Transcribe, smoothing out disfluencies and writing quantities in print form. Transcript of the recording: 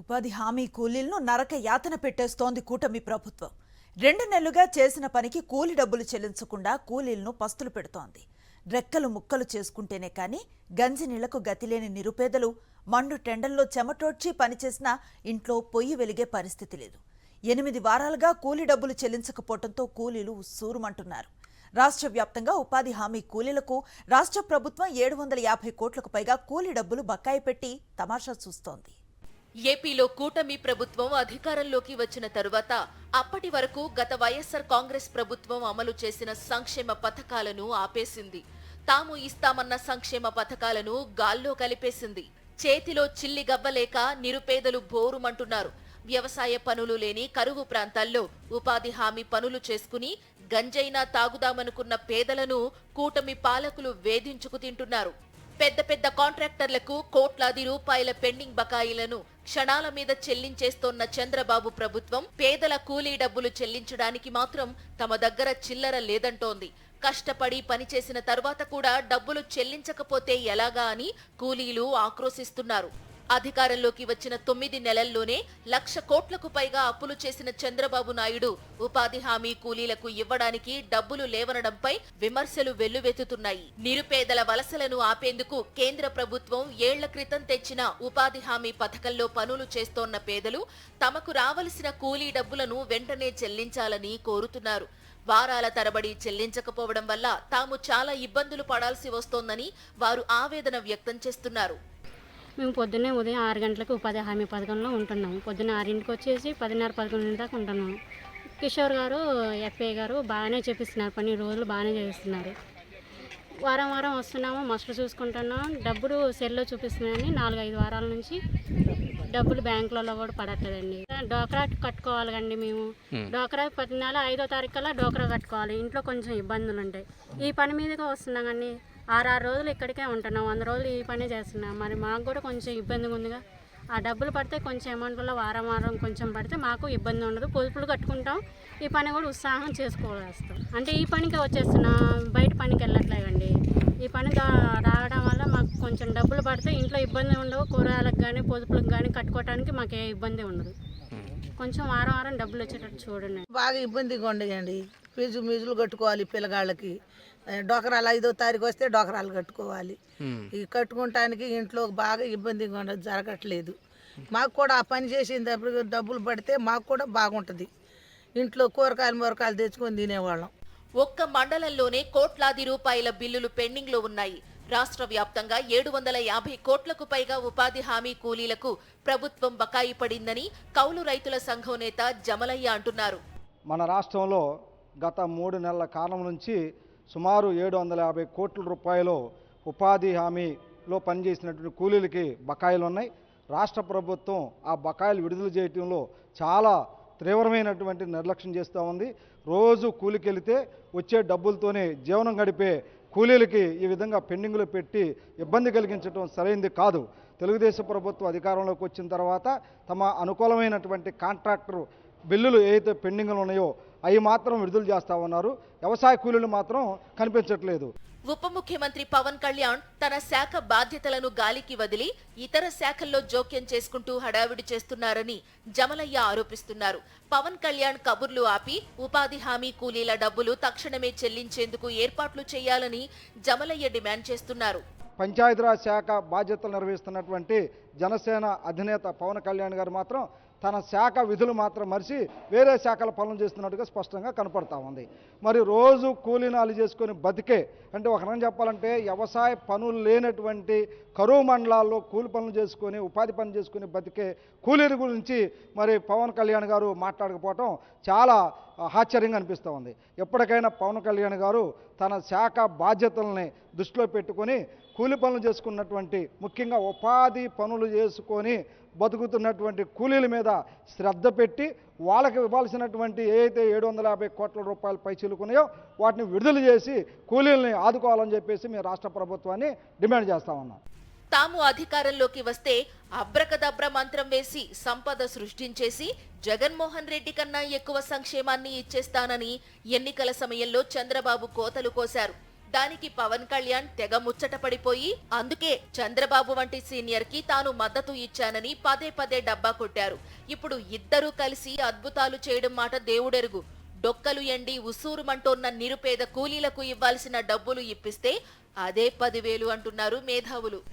ఉపాధి హామీ కూలీలను నరక యాతన పెట్టేస్తోంది కూటమి ప్రభుత్వం. 2 నెలలుగా చేసిన పనికి కూలీ డబ్బులు చెల్లించకుండా కూలీలను పస్తులు పెడుతోంది. రెక్కలు ముక్కలు చేసుకుంటేనే కానీ గంజి నీళ్లకు గతిలేని నిరుపేదలు మండు టెండల్లో చెమటోడ్చి పనిచేసినా ఇంట్లో పొయ్యి వెలిగే పరిస్థితి లేదు. 8 వారాలుగా కూలీ డబ్బులు చెల్లించకపోవడంతో కూలీలు ఉస్సూరుమంటున్నారు. రాష్ట్ర వ్యాప్తంగా ఉపాధి హామీ కూలీలకు రాష్ట్ర ప్రభుత్వం 750 కోట్లకు పైగా కూలీ డబ్బులు బకాయి పెట్టి తమాషా చూస్తోంది. ఏపీలో కూటమి ప్రభుత్వం అధికారంలోకి వచ్చిన తరువాత అప్పటి వరకు గత వైఎస్ఆర్ కాంగ్రెస్ ప్రభుత్వం అమలు చేసిన సంక్షేమ పథకాలను ఆపేసింది. తాము ఇస్తామన్న సంక్షేమ పథకాలను గాల్లో కలిపేసింది. చేతిలో చిల్లి గవ్వలేక నిరుపేదలు బోరుమంటున్నారు. వ్యవసాయ పనులు లేని కరువు ప్రాంతాల్లో ఉపాధి హామీ పనులు చేసుకుని గంజైనా తాగుదామనుకున్న పేదలను కూటమి పాలకులు వేధించుకు తింటున్నారు. పెద్ద పెద్ద కాంట్రాక్టర్లకు కోట్లాది రూపాయల పెండింగ్ బకాయిలను క్షణాల మీద చెల్లించేస్తోన్న చంద్రబాబు ప్రభుత్వం పేదల కూలీ డబ్బులు చెల్లించడానికి మాత్రం తమ దగ్గర చిల్లర లేదంటోంది. కష్టపడి పనిచేసిన తర్వాత కూడా డబ్బులు చెల్లించకపోతే ఎలాగా అని కూలీలు ఆక్రోశిస్తున్నారు. అధికారంలోకి వచ్చిన 9 నెలల్లోనే 1,00,000 కోట్లకు పైగా అప్పులు చేసిన చంద్రబాబు నాయుడు ఉపాధి హామీ కూలీలకు ఇవ్వడానికి డబ్బులు లేవనడంపై విమర్శలు వెల్లువెత్తుతున్నాయి. నిరుపేదల వలసలను ఆపేందుకు కేంద్ర ప్రభుత్వం ఏళ్ల క్రితం తెచ్చిన ఉపాధి హామీ పథకంలో పనులు చేస్తోన్న పేదలు తమకు రావలసిన కూలీ డబ్బులను వెంటనే చెల్లించాలని కోరుతున్నారు. వారాల తరబడి చెల్లించకపోవడం వల్ల తాము చాలా ఇబ్బందులు పడాల్సి వస్తోందని వారు ఆవేదన వ్యక్తం చేస్తున్నారు. మేము పొద్దున్నే ఉదయం 6 గంటలకు ఉపాధి హామీ పథకంలో ఉంటున్నాము. పొద్దున్న 6ంటికి వచ్చేసి 10:30-11 దాకా ఉంటున్నాము. కిషోర్ గారు ఎఫ్ఏ గారు బాగానే చేపిస్తున్నారు, పని రోజులు బాగానే చేస్తున్నారు. వారం వారం వస్తున్నాము, మస్టులు చూసుకుంటున్నాం, డబ్బులు సెల్లో చూపిస్తున్నాయని 4-5 వారాల నుంచి డబ్బులు బ్యాంకులలో కూడా పడట్లేదండి. డోక్రా కట్టుకోవాలి కండి. మేము డోక్రా ప్రతి నెల 5వ తారీఖు కల్లా డోక్రా కట్టుకోవాలి. ఇంట్లో కొంచెం ఇబ్బందులు ఉంటాయి. ఈ పని మీదగా వస్తున్నాం కానీ 6 రోజులు ఇక్కడికే ఉంటున్నాం, 100 రోజులు ఈ పని చేస్తున్నాం. మరి మాకు కూడా కొంచెం ఇబ్బందిగా ఉందిగా. ఆ డబ్బులు పడితే కొంచెం అమౌంట్లో వారం కొంచెం పడితే మాకు ఇబ్బంది ఉండదు. పొదుపులు కట్టుకుంటాం, ఈ పని కూడా ఉత్సాహం చేసుకోవాల్స్తాం. అంటే ఈ పనికి వచ్చేస్తున్నాం, బయట పనికి వెళ్ళట్లేదండి. ఈ పని రావడం వల్ల మాకు కొంచెం డబ్బులు పడితే ఇంట్లో ఇబ్బంది ఉండవు. కూరగాయలకు కానీ పొదుపులకు కానీ కట్టుకోవడానికి మాకు ఏ ఇబ్బంది ఉండదు. కొంచెం వారం డబ్బులు వచ్చేటట్టు చూడండి. బాగా ఇబ్బందిగా ఉండేయండి. ఫీజులు కట్టుకోవాలి పిల్లగాళ్ళకి. డోకరాలు 5వ తారీఖు వస్తే డోకరాలు కట్టుకోవాలి. ఈ కట్టుకోవటానికి ఇంట్లో బాగా ఇబ్బందిగా ఉండదు, జరగట్లేదు. మాకు కూడా ఆ పని చేసిన డబ్బులు పడితే మాకు కూడా బాగుంటుంది. ఇంట్లో కూరగాయలు తెచ్చుకొని తినేవాళ్ళం. ఒక్క మండలంలోనే కోట్లాది రూపాయల బిల్లులు పెండింగ్ లో ఉన్నాయి. రాష్ట్ర వ్యాప్తంగా 750 కోట్లకు పైగా ఉపాధి హామీ కూలీలకు ప్రభుత్వం బకాయి పడిందని కౌలు రైతుల సంఘం నేత జమలయ్య అంటున్నారు. మన రాష్ట్రంలో గత 3 నెలల కాలం నుంచి సుమారు 750 కోట్ల రూపాయలు ఉపాధి హామీలో పనిచేసినటువంటి కూలీలకి బకాయిలు ఉన్నాయి. రాష్ట్ర ప్రభుత్వం ఆ బకాయిలు విడుదల చేయడంలో చాలా తీవ్రమైనటువంటి నిర్లక్ష్యం చేస్తూ ఉంది. రోజు కూలికి వెళితే వచ్చే డబ్బులతోనే జీవనం గడిపే కూలీలకి ఈ విధంగా పెండింగ్లో పెట్టి ఇబ్బంది కలిగించడం సరైంది కాదు. తెలుగుదేశం ప్రభుత్వం అధికారంలోకి వచ్చిన తర్వాత తమ అనుకూలమైనటువంటి కాంట్రాక్టర్ బిల్లులు ఏదైతే పెండింగ్లు ఉన్నాయో అవి మాత్రం విడుదల చేస్తూ ఉన్నారు. వ్యవసాయ కూలీలు మాత్రం కనిపించట్లేదు. ఉప ముఖ్యమంత్రి పవన్ కళ్యాణ్ తన శాఖ బాధ్యతలను గాలికి వదిలి ఇతర శాఖల్లో జోక్యం చేసుకుంటూ హడావిడి చేస్తున్నారని జమలయ్య ఆరోపిస్తున్నారు. పవన్ కళ్యాణ్ కబుర్లు ఆపి ఉపాధి హామీ కూలీల డబ్బులు తక్షణమే చెల్లించేందుకు ఏర్పాట్లు చేయాలని జమలయ్య డిమాండ్ చేస్తున్నారు. పంచాయతీరాజ్ శాఖ బాధ్యతలు నిర్వహిస్తున్నటువంటి జనసేన అధినేత పవన్ కళ్యాణ్ గారు మాత్రం తన శాఖ విధులు మాత్రం మరిచి వేరే శాఖల పనులు చేస్తున్నట్టుగా స్పష్టంగా కనపడతా ఉంది. మరి రోజు కూలీనాలు చేసుకొని బతికే, అంటే ఒక రకంగా చెప్పాలంటే వ్యవసాయ పనులు లేనటువంటి కరువు మండలాల్లో కూలి పనులు చేసుకొని ఉపాధి పనులు చేసుకుని బతికే కూలీల గురించి మరి పవన్ కళ్యాణ్ గారు మాట్లాడకపోవటం చాలా ఆశ్చర్యంగా అనిపిస్తూ ఉంది. ఎప్పటికైనా పవన్ కళ్యాణ్ గారు తన శాఖ బాధ్యతల్ని దృష్టిలో పెట్టుకొని కూలి పనులు చేసుకున్నటువంటి, ముఖ్యంగా ఉపాధి పనులు చేసుకొని బతుకుతున్నటువంటి కూలీల మీద శ్రద్ధ పెట్టి వాళ్ళకి ఇవ్వాల్సినటువంటి ఏదైతే 750 కోట్ల రూపాయలు పైచిలుకున్నాయో వాటిని విడుదల చేసి కూలీలని ఆదుకోవాలని చెప్పేసి మేము రాష్ట్ర ప్రభుత్వాన్ని డిమాండ్ చేస్తా ఉన్నాం. తాము అధికారంలోకి వస్తే అబ్రకదబ్ర మంత్రం వేసి సంపద సృష్టించేసి జగన్మోహన్ రెడ్డి కన్నా ఎక్కువ సంక్షేమాన్ని ఇచ్చేస్తానని ఎన్నికల సమయంలో చంద్రబాబు కోతలు కోశారు. దానికి పవన్ కళ్యాణ్ తెగ ముచ్చట పడిపోయి అందుకే చంద్రబాబు వంటి సీనియర్ కి తాను మద్దతు ఇచ్చానని పదే పదే డబ్బా కొట్టారు. ఇప్పుడు ఇద్దరూ కలిసి అద్భుతాలు చేయడం మాట దేవుడెరుగు. డొక్కలు ఎండి ఉసూరుమంటోన్న నిరుపేద కూలీలకు ఇవ్వాల్సిన డబ్బులు ఇప్పిస్తే అదే 10,000 అంటున్నారు మేధావులు.